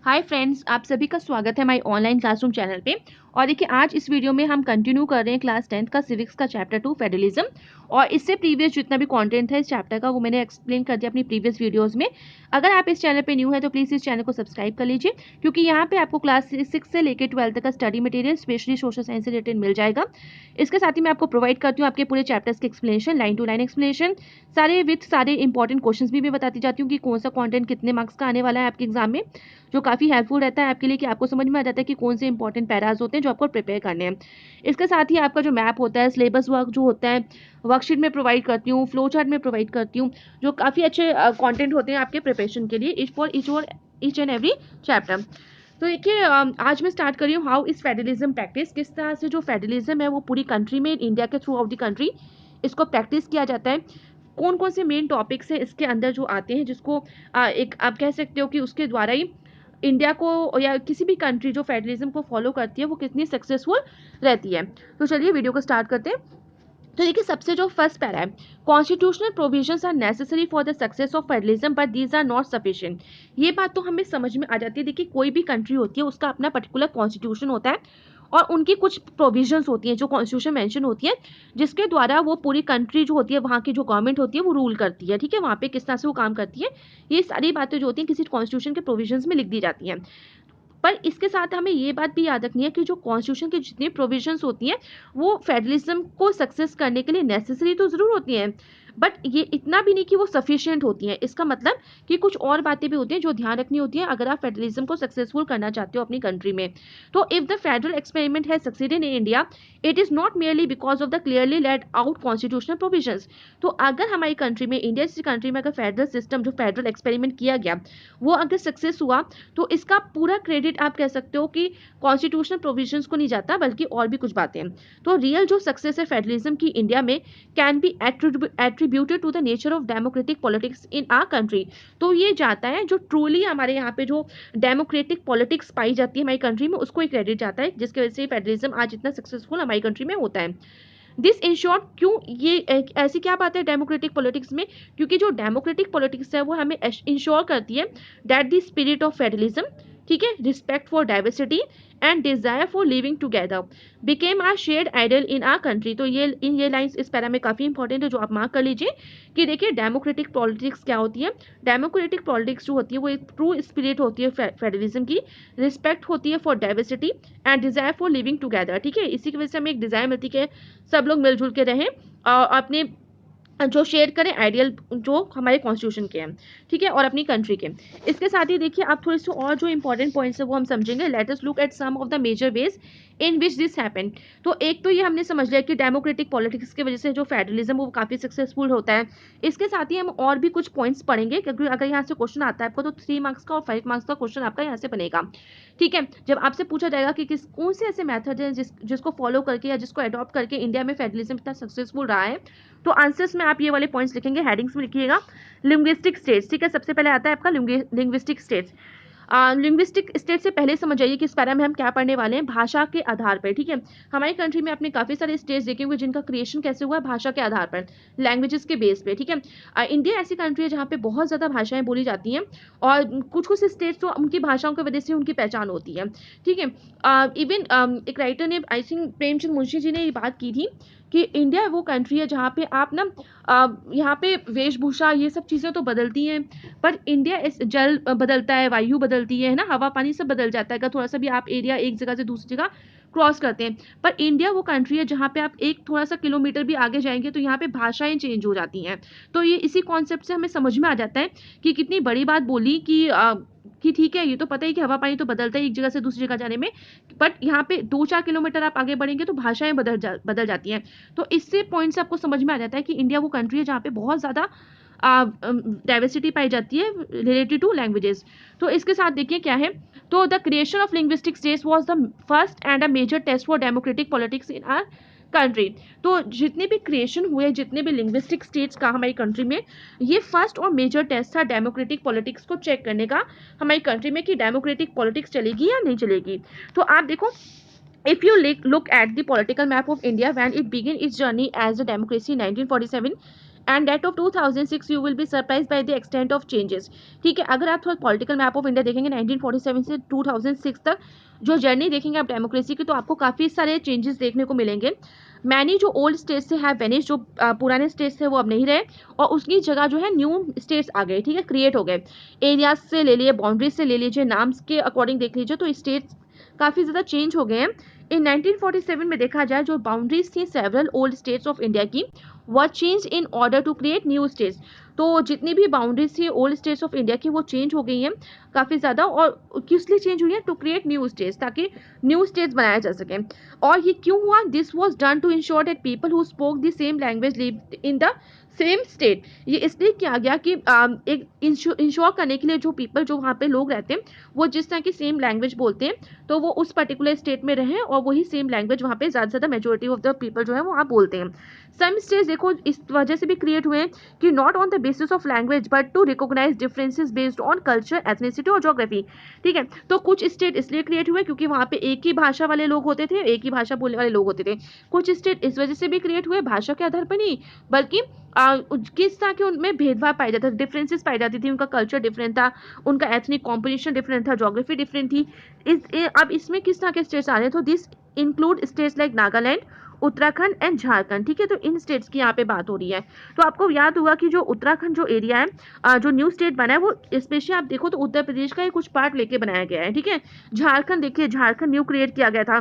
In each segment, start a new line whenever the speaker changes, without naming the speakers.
Hi friends, आप सभी का स्वागत है हमारे ऑनलाइन क्लासरूम चैनल पे। और देखिए, आज इस वीडियो में हम कंटिन्यू कर रहे हैं क्लास 10th का सिविक्स का चैप्टर 2 फेडरलिज्म। और इससे प्रीवियस जितना भी कंटेंट है इस चैप्टर का वो मैंने एक्सप्लेन कर दिया अपनी प्रीवियस वीडियोस में। अगर आप इस चैनल पे न्यू है तो प्लीज़ इस चैनल को सब्सक्राइब कर लीजिए, क्योंकि यहाँ पे आपको क्लास 6 से लेकर 12 तक का study material specially social science से रिलेटेड मिल जाएगा। इसके साथ ही मैं आपको प्रोवाइड करती हूँ आपके पूरे चैप्टर्स के explanation, line to line explanation, सारे इंपॉर्टेंट क्वेश्चंस भी मैं बताती जाती हूँ कि कौन सा कंटेंट कितने मार्क्स का आने वाला है आपके एग्जाम में, जो काफ़ी हेल्पफुल रहता है आपके लिए कि आपको समझ में आ जाता है कि कौन से इंपॉर्टेंट पैराज होते हैं जो आपको प्रिपेयर करने हैं। इसके साथ ही आपका जो मैप होता है, सिलेबस वर्क जो होता है, वर्कशीट में प्रोवाइड करती हूँ, फ्लो चार्ट में प्रोवाइड करती हूँ, जो काफ़ी अच्छे कंटेंट होते हैं आपके प्रिपरेशन के लिए ईच एंड एवरी चैप्टर। तो देखिए, आज मैं स्टार्ट कर रही हूँ हाउ इज फेडरलिज्म प्रैक्टिस, किस तरह से जो फेडरलिज्म है वो पूरी कंट्री में, इंडिया के थ्रू आउट द कंट्री इसको प्रैक्टिस किया जाता है। कौन कौन से मेन टॉपिक्स हैं इसके अंदर जो आते हैं, जिसको एक आप कह सकते हो कि उसके द्वारा ही इंडिया को या किसी भी कंट्री जो फेडरलिज्म को फॉलो करती है वो कितनी सक्सेसफुल रहती है। तो चलिए वीडियो को स्टार्ट करते हैं। तो देखिए, सबसे जो फर्स्ट पैरा है, constitutional provisions are necessary for the success of federalism but these are not sufficient. ये बात तो हमें समझ में आ जाती है। देखिए, कोई भी कंट्री होती है उसका अपना पर्टिकुलर कॉन्स्टिट्यूशन होता है और उनकी कुछ प्रोविजंस होती हैं जो कॉन्स्टिट्यूशन मेंशन होती है, जिसके द्वारा वो पूरी कंट्री जो होती है, वहाँ की जो गवर्नमेंट होती है वो रूल करती है। ठीक है, वहाँ पे किस तरह से वो काम करती है, ये सारी बातें जो होती हैं किसी कॉन्स्टिट्यूशन के प्रोविजंस में लिख दी जाती हैं। पर इसके साथ हमें ये बात भी याद रखनी है कि जो कॉन्स्टिट्यूशन की जितनी प्रोविजंस होती हैं वो फेडरलिज्म को सक्सेस करने के लिए नेसेसरी तो ज़रूर होती हैं, बट ये इतना भी नहीं कि वो सफिशिएंट होती हैं। इसका मतलब कि कुछ और बातें भी होती हैं जो ध्यान रखनी होती हैं अगर आप फेडरलिज्म को सक्सेसफुल करना चाहते हो अपनी कंट्री में। तो if the federal experiment has succeeded in India, it is not merely because of the clearly laid out constitutional provisions. तो अगर हमारी कंट्री में, इंडिया जैसी कंट्री में, अगर फेडरल सिस्टम जो फेडरल एक्सपेरिमेंट किया गया वो अगर सक्सेस हुआ, तो इसका पूरा क्रेडिट आप कह सकते हो कि कॉन्स्टिट्यूशनल प्रोविजंस को नहीं जाता, बल्कि और भी कुछ बातें हैं। तो रियल जो सक्सेस है फेडरलिज्म की इंडिया में can be attributed to the nature of democratic politics in our country. तो ये जाता है जो ट्रूली हमारे यहाँ पे जो डेमोक्रेटिक पॉलिटिक्स पाई जाती है हमारी कंट्री में, उसको ही क्रेडिट जाता है, जिसकी वजह से फेडरलिज्म आज इतना सक्सेसफुल हमारी कंट्री में होता है। दिस इन शॉर्ट, क्यों ये ऐसी क्या बात है डेमोक्रेटिक पॉलिटिक्स में, क्योंकि जो डेमोक्रेटिक पॉलिटिक्स है वो हमें इंश्योर करती है that the spirit of federalism, ठीक है, respect for diversity and desire for living together became our shared ideal in our country. तो ये लाइंस इस पैरा में काफ़ी इंपॉर्टेंट है, जो आप मार्क कर लीजिए कि देखिए डेमोक्रेटिक पॉलिटिक्स क्या होती है। डेमोक्रेटिक पॉलिटिक्स जो होती है वो एक ट्रू स्पिरिट होती है फेडरलिज्म की, रिस्पेक्ट होती है for diversity and desire for living together. ठीक है, इसी की वजह से हमें एक डिजायर मिलती है कि सब लोग मिलजुल के रहें और अपने जो शेयर करें आइडियल जो हमारे कॉन्स्टिट्यूशन के हैं, ठीक है, और अपनी कंट्री के। इसके साथ ही देखिए, आप थोड़ी सी और जो इंपॉर्टेंट पॉइंट्स है वो हम समझेंगे। Let us look at some of the major ways in which this happened. तो एक तो ये हमने समझ लिया कि डेमोक्रेटिक पॉलिटिक्स की वजह से जो फेडरलिज्म वो काफ़ी सक्सेसफुल होता है। इसके साथ ही हम और भी कुछ पॉइंट्स पढ़ेंगे, क्योंकि अगर यहाँ से क्वेश्चन आता है आपको तो 3 मार्क्स का और 5 मार्क्स का क्वेश्चन आपका यहाँ से बनेगा। ठीक है, जब आपसे पूछा जाएगा कि किस कौन से ऐसे मेथड है जिसको फॉलो करके या जिसको अडॉप्ट करके इंडिया में फेडरलिज्म इतना सक्सेसफुल रहा है, तो आंसर्स में आप ये वाले पॉइंट्स लिखेंगे, हेडिंग्स में लिखिएगा। लिंग्विस्टिक स्टेट्स, ठीक है, सबसे पहले आता है आपका लिंग्विस्टिक स्टेट्स। लिंग्विस्टिक स्टेट से पहले समझ जाइए कि इस पैरा में हम क्या पढ़ने वाले हैं, भाषा के आधार पर। ठीक है, हमारी कंट्री में आपने काफ़ी सारे स्टेट्स देखे होंगे जिनका क्रिएशन कैसे हुआ है, भाषा के आधार पर, लैंग्वेजेस के बेस पे। ठीक है, इंडिया ऐसी कंट्री है जहाँ पे बहुत ज़्यादा भाषाएं बोली जाती हैं और कुछ कुछ स्टेट्स तो उनकी भाषाओं की वजह से उनकी पहचान होती है। ठीक है, इवन एक राइटर ने, आई थिंक प्रेमचंद मुंशी जी ने ये बात की थी कि इंडिया वो कंट्री है जहाँ पे आप ना यहाँ पे वेशभूषा ये सब चीज़ें तो बदलती हैं, पर इंडिया इस जल बदलता है, वायु बदलती है ना, हवा पानी सब बदल जाता है अगर थोड़ा सा भी आप एरिया एक जगह से दूसरी जगह क्रॉस करते हैं। पर इंडिया वो कंट्री है जहाँ पे आप एक थोड़ा सा किलोमीटर भी आगे जाएंगे तो यहाँ पे भाषाएं चेंज हो जाती हैं। तो ये इसी कॉन्सेप्ट से हमें समझ में आ जाता है कि कितनी बड़ी बात बोली कि ठीक है, ये तो पता ही कि हवा पानी तो बदलता है एक जगह से दूसरी जगह जाने में, बट यहाँ पे 2-4 किलोमीटर आप आगे बढ़ेंगे तो भाषाएं बदल जाती हैं। तो इससे पॉइंट से आपको समझ में आ जाता है कि इंडिया वो कंट्री है जहाँ पे बहुत ज़्यादा डाइवर्सिटी पाई जाती है रिलेटेड टू लैंग्वेजेस। तो इसके साथ देखिए क्या है, तो the creation of linguistic states was the first and a major test for democratic politics in our country. तो जितने भी क्रिएशन हुए, जितने भी लिंग्विस्टिक स्टेट्स का हमारी कंट्री में, ये फर्स्ट और मेजर टेस्ट था डेमोक्रेटिक पॉलिटिक्स को चेक करने का हमारी कंट्री में कि डेमोक्रेटिक पॉलिटिक्स चलेगी या नहीं चलेगी। तो आप देखो, if you look at the political map of India when it began its journey as a democracy in 1947, and that of 2006 you will be surprise by the extent of changes. ठीक है, अगर आप थोड़ा पॉलिटिकल मैप ऑफ इंडिया देखेंगे 1947 से 2006 तक जो journey देखेंगे आप डेमोक्रेसी की, तो आपको काफ़ी सारे चेंजेस देखने को मिलेंगे। मैनी जो ओल्ड स्टेट्स से हैव वेनिश, जो पुराने स्टेट्स थे वो अब नहीं रहे, और उसकी जगह जो है न्यू स्टेट्स आ गए। ठीक है, क्रिएट हो गए। एरियाज से ले लिए, बाउंड्रीज से ले लीजिए, नाम्स के अकॉर्डिंग देख लीजिए, तो स्टेट्स काफ़ी ज़्यादा चेंज हो गए हैं। इन 1947 में देखा जाए जो बाउंड्रीज थी several old states of India की, were change in order to create new states. तो जितनी भी बाउंड्रीज थी ओल्ड स्टेट्स ऑफ इंडिया की वो चेंज हो गई हैं काफ़ी ज़्यादा, और किस लिए चेंज हुई है? टू क्रिएट न्यू स्टेट्स, ताकि न्यू स्टेट्स बनाया जा सके। और ये क्यों हुआ? This was done to ensure that people who spoke the same language live in the same state. ये इसलिए किया गया कि एक इंश्योर करने के लिए जो पीपल, जो वहाँ पे लोग रहते हैं, वो जिस तरह की सेम लैंग्वेज बोलते हैं, तो वो उस पर्टिकुलर स्टेट में रहें और वही सेम लैंग्वेज वहाँ पे ज़्यादा से ज़्यादा मेजोरिटी ऑफ द पीपल जो है वो वहाँ बोलते हैं। सम स्टेट्स देखो इस वजह से भी क्रिएट हुए हैं कि not on the basis of language but to recognize differences based on culture, ethnicity और ज्योग्राफी। ठीक है, तो कुछ स्टेट इसलिए क्रिएट हुए क्योंकि वहाँ पे एक ही भाषा वाले लोग होते थे, एक ही भाषा बोलने वाले लोग होते थे। कुछ स्टेट इस वजह से भी क्रिएट हुए, भाषा के आधार पर नहीं, बल्कि किस तरह के उनमें भेदभाव पाए जाते थे, डिफरेंसेस पाई जाती थी, उनका कल्चर डिफरेंट था, उनका एथनिक कॉम्पोजिशन डिफरेंट था, ज्योग्राफी डिफरेंट थी। अब इसमें किस तरह के स्टेट्स आ रहे हैं? तो this include states like Nagaland, Uttarakhand and Jharkhand. ठीक है, तो इन स्टेट्स की यहाँ पे बात हो रही है। तो आपको याद होगा कि जो उत्तराखंड जो एरिया है, जो न्यू स्टेट बना है, वो स्पेशली आप देखो तो उत्तर प्रदेश का ही कुछ पार्ट लेके बनाया गया है। ठीक है, झारखंड देखिए, झारखंड न्यू क्रिएट किया गया था,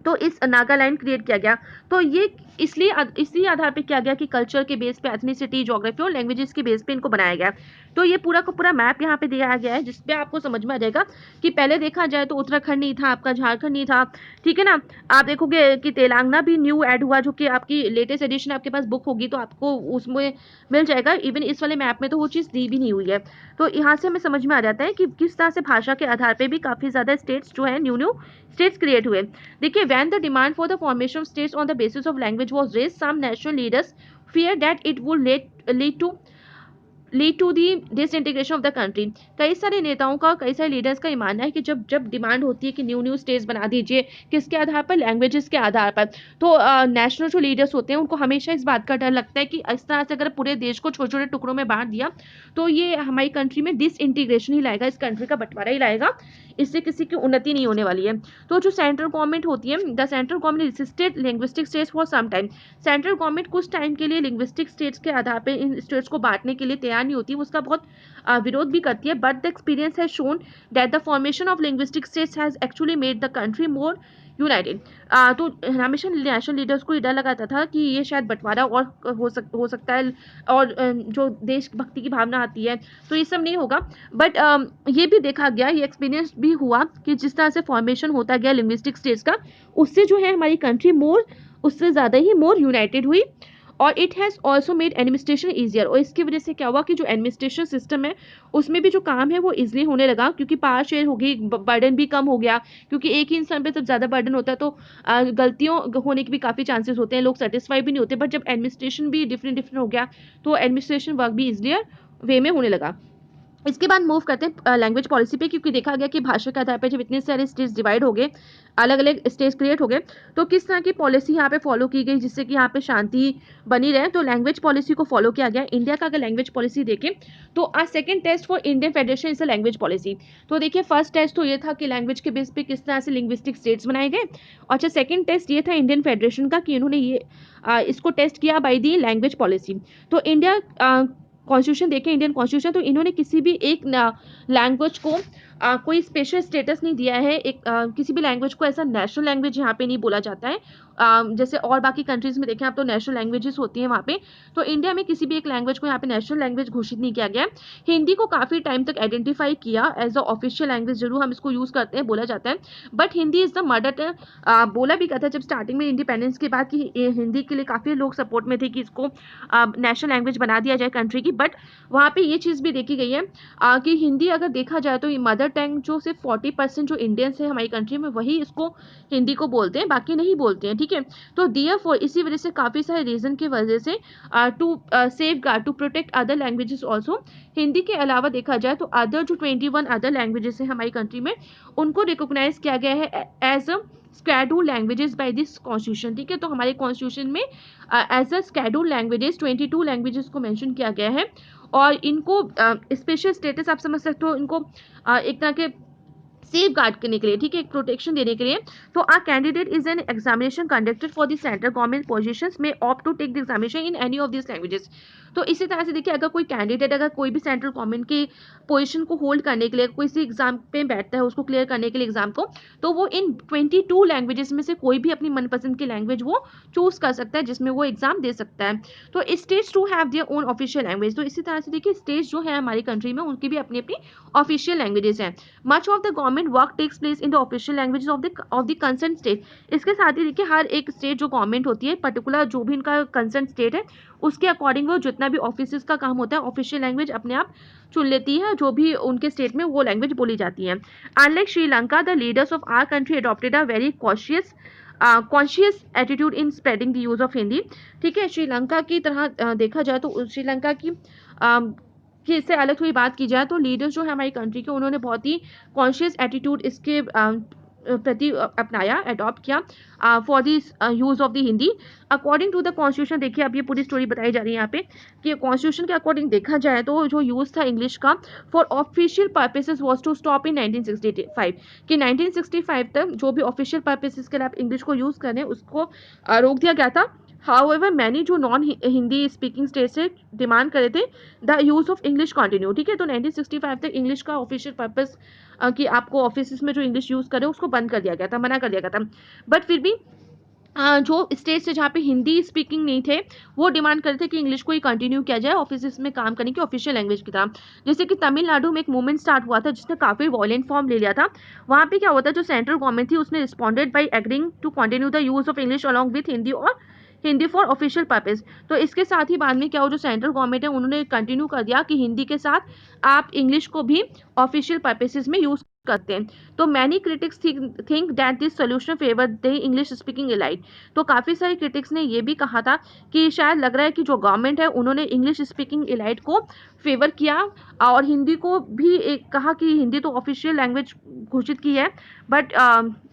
तो इस नागालैंड क्रिएट किया गया। तो ये इसलिए इसी आधार पे किया गया कि कल्चर के बेस पे, एथनिसिटी, ज्योग्राफी और लैंग्वेजेस के बेस पे इनको बनाया गया। तो ये पूरा का पूरा मैप यहाँ पे दिया गया है, जिसपे आपको समझ में आ जाएगा कि पहले देखा जाए तो उत्तराखंड नहीं था आपका, झारखंड नहीं था। ठीक है ना, आप देखोगे कि तेलंगाना भी न्यू ऐड हुआ, जो कि आपकी लेटेस्ट एडिशन आपके पास बुक होगी तो आपको उसमें मिल जाएगा। इवन इस वाले मैप में तो वो चीज़ दी भी नहीं हुई है। तो यहाँ से हमें समझ में आ जाता है कि किस तरह से भाषा के आधार पर भी काफ़ी ज़्यादा स्टेट्स जो है न्यू न्यू स्टेट्स क्रिएट हुए। देखिए, when the demand for the formation of states on the basis of language was raised, some national leaders feared that it would lead to the disintegration of the country. कई सारे नेताओं का, कई सारे leaders का ये मानना है कि जब जब डिमांड होती है कि न्यू न्यू स्टेट्स बना दीजिए, किसके आधार पर? लैंग्वेजेस के आधार पर। तो नेशनल जो लीडर्स होते हैं उनको हमेशा इस बात का डर लगता है कि इस तरह से अगर पूरे देश को छोटे छोटे टुकड़ों में बांट दिया तो ये हमारी कंट्री में डिसइंटीग्रेशन ही लाएगा, इस कंट्री का बंटवारा ही लाएगा, इससे किसी की उन्नति नहीं होने वाली है। तो जो सेंट्रल गवर्नमेंट होती है, the central government resisted linguistic states for some time. Central government कुछ टाइम के लिए लिंग्विस्टिक स्टेट्स के आधार पर इन स्टेट्स को बांटने के लिए तैयार नहीं होती, उसका बहुत विरोध भी करती है। But the experience has shown that the formation of linguistic states has actually made the country more United. तो हमेशा नेशनल लीडर्स को ये डर लगाता था कि ये शायद बंटवारा और हो सकता है, और जो देशभक्ति की भावना आती है तो ये सब नहीं होगा। बट ये भी देखा गया, ये एक्सपीरियंस भी हुआ कि जिस तरह से फॉर्मेशन होता गया लिंग्विस्टिक स्टेट्स का, उससे जो है हमारी कंट्री मोर, उससे ज़्यादा ही मोर यूनाइटेड हुई। और it has also made administration easier, और इसकी वजह से क्या हुआ कि जो एडमिनिस्ट्रेशन सिस्टम है उसमें भी जो काम है वो ईजिली होने लगा, क्योंकि पावर शेयर हो गई, बर्डन भी कम हो गया, क्योंकि एक ही इंसान पे जब ज़्यादा बर्डन होता है तो गलतियों होने के भी काफ़ी चांसेस होते हैं, लोग सेटिस्फाई भी नहीं होते। बट जब एडमिनिस्ट्रेशन भी डिफरेंट डिफरेंट हो गया तो एडमिनिस्ट्रेशन वर्क भी ईजिलियर वे में होने लगा। इसके बाद मूव करते हैं लैंग्वेज पॉलिसी पे, क्योंकि देखा गया कि भाषा के आधार पर जब इतने सारे स्टेट्स डिवाइड हो गए, अलग अलग स्टेट्स क्रिएट हो गए, तो किस तरह की पॉलिसी यहाँ पे फॉलो की गई जिससे कि यहाँ पे शांति बनी रहे। तो लैंग्वेज पॉलिसी को फॉलो किया गया। इंडिया का अगर लैंग्वेज पॉलिसी देखें तो second test for Indian federation is a language policy. तो देखिए, फर्स्ट टेस्ट तो ये था कि लैंग्वेज के बेस पे किस तरह से लिंग्विस्टिक स्टेट्स बनाए गए। अच्छा, सेकंड टेस्ट ये था इंडियन फेडरेशन का कि इन्होंने ये इसको टेस्ट किया बाय दी लैंग्वेज पॉलिसी। तो इंडिया कॉन्स्टिट्यूशन देखें, इंडियन कॉन्स्टिट्यूशन, तो इन्होंने किसी भी एक लैंग्वेज को कोई स्पेशल स्टेटस नहीं दिया है। एक किसी भी लैंग्वेज को ऐसा नेशनल लैंग्वेज यहाँ पे नहीं बोला जाता है। जैसे और बाकी कंट्रीज में देखें आप तो नेशनल लैंग्वेजेस होती हैं वहाँ पे, तो इंडिया में किसी भी एक लैंग्वेज को यहाँ पे नेशनल लैंग्वेज घोषित नहीं किया गया। हिंदी को काफ़ी टाइम तक आइडेंटिफाई किया एज अ ऑफिशियल लैंग्वेज, जरूर हम इसको यूज़ करते हैं, बोला जाता है, but Hindi is the mother tongue. बोला भी कहता है जब स्टार्टिंग में इंडिपेंडेंस के बाद कि हिंदी के लिए काफ़ी लोग सपोर्ट में थे कि इसको नेशनल लैंग्वेज बना दिया जाए कंट्री की। बट वहाँ पे ये चीज़ भी देखी गई है कि हिंदी अगर देखा जाए तो ये मदर टंग जो सिर्फ 40% जो इंडियंस है हमारी कंट्री में वही इसको हिंदी को बोलते हैं, बाकी नहीं बोलते हैं। ठीक है, तो देयरफॉर इसी वजह से काफ़ी सारे रीज़न की वजह से to safeguard, to protect other languages also, Hindi के अलावा देखा जाए तो अदर जो 21 अदर लैंग्वेजेस हैं हमारी कंट्री में, उनको रिकोगनाइज किया गया है as schedule languages by this constitution, ठीक है। तो हमारे कॉन्स्टिट्यूशन में as a schedule languages 22 languages को मेंशन किया गया है, और इनको स्पेशल स्टेटस आप समझ सकते हो, इनको एक तरह के सेफ गार्ड करने के लिए, ठीक है, एक प्रोटेक्शन देने के लिए। तो a candidate is an examination conducted for the central government positions में opt to take the examination in any of this languages. तो इसी तरह से देखिए, अगर कोई कैंडिडेट अगर कोई भी सेंट्रल गवर्नमेंट की पोजीशन को होल्ड करने के लिए कोई सी एग्जाम पे बैठता है, उसको क्लियर करने के लिए एग्जाम को, तो वो इन 22 लैंग्वेजेस में से कोई भी अपनी मनपसंद की लैंग्वेज वो चूज कर सकता है, जिसमें वो एग्जाम दे सकता है। तो states to have their own official language. तो इसी तरह से देखिए, स्टेट्स जो है हमारी कंट्री में, उनकी भी अपनी अपनी ऑफिशियल लैंग्वेजेस हैं। Much of the government work takes place in the official languages of the concern state. इसके साथ ही देखिए, हर एक स्टेट जो गवर्नमेंट होती है, पर्टिकुलर जो भी इनका कंसर्न स्टेट है, उसके अकॉर्डिंग वो जितना भी ऑफिस का काम होता है, ऑफिशियल लैंग्वेज अपने आप चुन लेती है, जो भी उनके स्टेट में वो लैंग्वेज बोली जाती है। Unlike Sri Lanka, the leaders of our country adopted a very conscious attitude in spreading the use of Hindi, ठीक है। श्रीलंका की तरह देखा जाए तो श्रीलंका की कि इससे अलग थोड़ी बात की जाए तो लीडर्स जो है हमारी कंट्री के, उन्होंने बहुत ही कॉन्शियस एटीट्यूड इसके प्रति अपनाया, अडॉप्ट किया for this use of the Hindi according to the constitution. देखिए, अब ये पूरी स्टोरी बताई जा रही है यहाँ पे कि कॉन्स्टिट्यूशन के अकॉर्डिंग देखा जाए तो जो यूज था इंग्लिश का for official purposes was to stop in 1965, कि 1965 तक जो भी ऑफिशियल पर्पसेस के लिए आप इंग्लिश को यूज करें, उसको रोक दिया गया था। हाउएवर मैनी जो नॉन हिंदी स्पीकिंग स्टेट से डिमांड करे थे the use of English continue, ठीक है। तो 1965 तक इंग्लिश का ऑफिशियल पर्पस कि आपको ऑफिस में जो इंग्लिश यूज करे उसको बंद कर दिया गया था, मना कर दिया गया था। बट फिर भी जो स्टेट्स है जहाँ पे हिंदी स्पीकिंग नहीं थे, वो डिमांड करते थे कि इंग्लिश को ही कंटिन्यू किया जाए ऑफिस में काम करने की ऑफिशियल लैंग्वेज की तरह। जैसे कि तमिलनाडु में एक मूवमेंट स्टार्ट हुआ था जिसने काफी वॉयलेंट फॉर्म ले लिया था। वहाँ पे क्या हुआ था, जो सेंट्रल गवर्नमेंट थी उसने responded by agreeing to continue the use of English along with Hindi और हिंदी फॉर ऑफिशियल पर्पस। तो इसके साथ ही बाद में क्या हो, जो सेंट्रल गवर्नमेंट है उन्होंने कंटिन्यू कर दिया कि हिंदी के साथ आप इंग्लिश को भी ऑफिशियल पर्पसेस में यूज करते हैं। तो many critics think that this solution favour the English speaking elite. तो काफ़ी सारे क्रिटिक्स ने ये भी कहा था कि शायद लग रहा है कि जो गवर्नमेंट है उन्होंने इंग्लिश स्पीकिंग एलाइट को फेवर किया, और हिंदी को भी एक कहा कि हिंदी तो ऑफिशियल लैंग्वेज घोषित की है, बट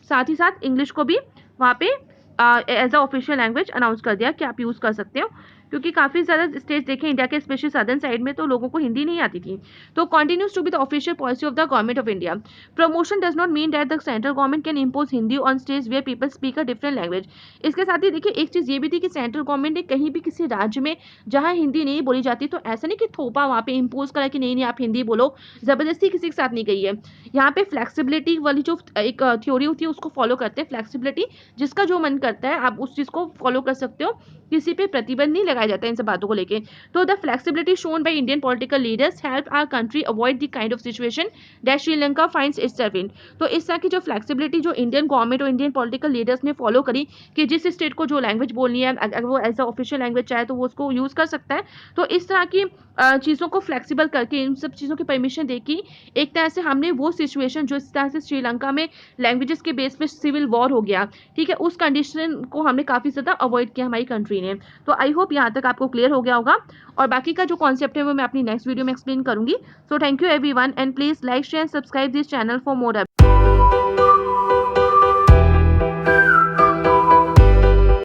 साथ ही साथ इंग्लिश को भी वहाँ पे as a official language announce कर दिया कि आप यूज़ कर सकते हो। क्योंकि काफ़ी ज़्यादा स्टेट्स देखें इंडिया के, स्पेशली सदर्न साइड में, तो लोगों को हिंदी नहीं आती थी। तो continues to be the official policy of the government of India. Promotion does not mean that the central government can impose Hindi on stage where people speak a different language. इसके साथ ही देखिए, एक चीज़ ये भी थी कि सेंट्रल गवर्नमेंट ने कहीं भी किसी राज्य में जहाँ हिंदी नहीं बोली जाती, तो ऐसा नहीं कि थोपा वहाँ पे इम्पोज करा कि नहीं नहीं आप हिंदी बोलो, ज़बरदस्ती किसी के साथ नहीं गई है। यहाँ पे फ्लेक्सिबिलिटी वाली जो एक थ्योरी होती है उसको फॉलो करते हैं, फ्लेक्सिबिलिटी, जिसका जो मन करता है आप उस चीज़ को फॉलो कर सकते हो, किसी पे प्रतिबंध नहीं लगाया जाता है इन सब बातों को लेके। तो the flexibility shown by Indian political leaders help our country avoid the kind of situation that Sri Lanka finds itself in. तो इस तरह की जो फ्लेक्सिबिलिटी जो इंडियन गवर्नमेंट और इंडियन पॉलिटिकल लीडर्स ने फॉलो करी कि जिस स्टेट को जो लैंग्वेज बोलनी है, अगर वो एज अ ऑफिशियल लैंग्वेज चाहे तो वो उसको यूज़ कर सकता है। तो इस तरह की चीज़ों को फ्लेक्सिबल करके, इन सब चीज़ों की परमिशन दे की, एक तरह से हमने वो सिचुएशन जो इस तरह से श्रीलंका में लैंग्वेजेस के बेस पे सिविल वॉर हो गया, ठीक है, उस कंडीशन को हमने काफ़ी ज़्यादा अवॉइड किया हमारी कंट्री ने। तो आई होप यहाँ तक आपको क्लियर हो गया होगा, और बाकी का जो कॉन्सेप्ट है वो मैं अपनी नेक्स्ट वीडियो में एक्सप्लेन करूंगी। So thank you everyone, and please like share subscribe this channel for more